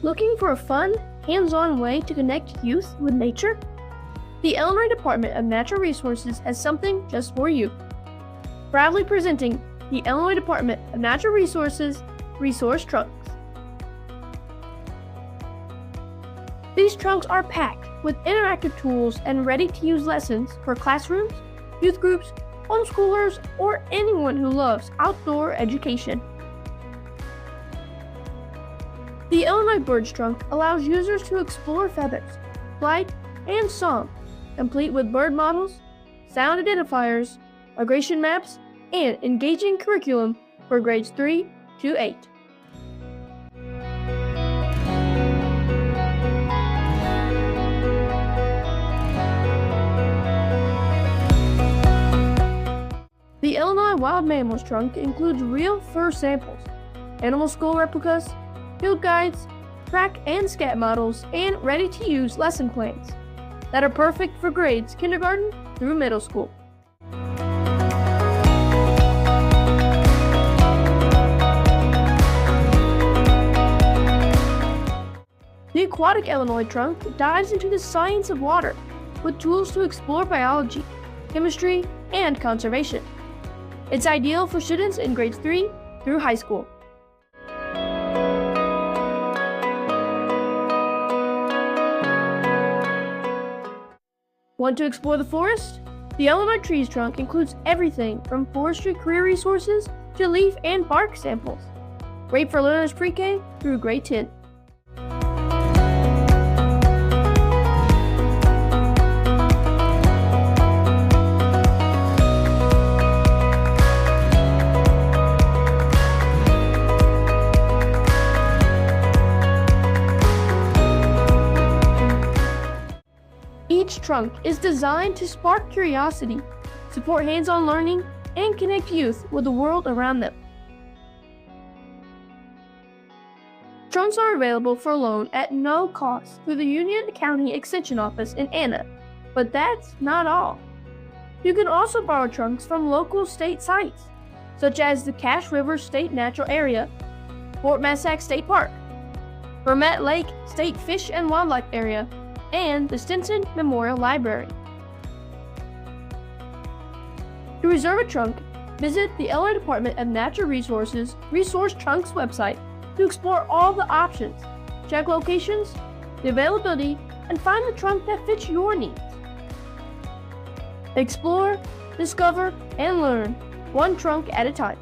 Looking for a fun, hands-on way to connect youth with nature? The Illinois Department of Natural Resources has something just for you. Proudly presenting the Illinois Department of Natural Resources Resource Trunks. These trunks are packed with interactive tools and ready-to-use lessons for classrooms, youth groups, homeschoolers, or anyone who loves outdoor education. The Illinois Birds Trunk allows users to explore feathers, flight, and song, complete with bird models, sound identifiers, migration maps, and engaging curriculum for grades 3 to 8. The Illinois Wild Mammals Trunk includes real fur samples, animal skull replicas, field guides, track and scat models, and ready-to-use lesson plans that are perfect for grades kindergarten through middle school. The Aquatic Illinois Trunk dives into the science of water with tools to explore biology, chemistry, and conservation. It's ideal for students in grades 3 through high school. Want to explore the forest? The Illinois Trees Trunk includes everything from forestry career resources to leaf and bark samples. Great for learners pre-K through grade 10. Each trunk is designed to spark curiosity, support hands-on learning, and connect youth with the world around them. Trunks are available for loan at no cost through the Union County Extension Office in Anna, but that's not all. You can also borrow trunks from local state sites, such as the Cache River State Natural Area, Fort Massac State Park, Vermette Lake State Fish and Wildlife Area, and the Stinson Memorial Library. To reserve a trunk, visit the Illinois Department of Natural Resources Resource Trunks website to explore all the options, check locations, the availability, and find the trunk that fits your needs. Explore, discover, and learn one trunk at a time.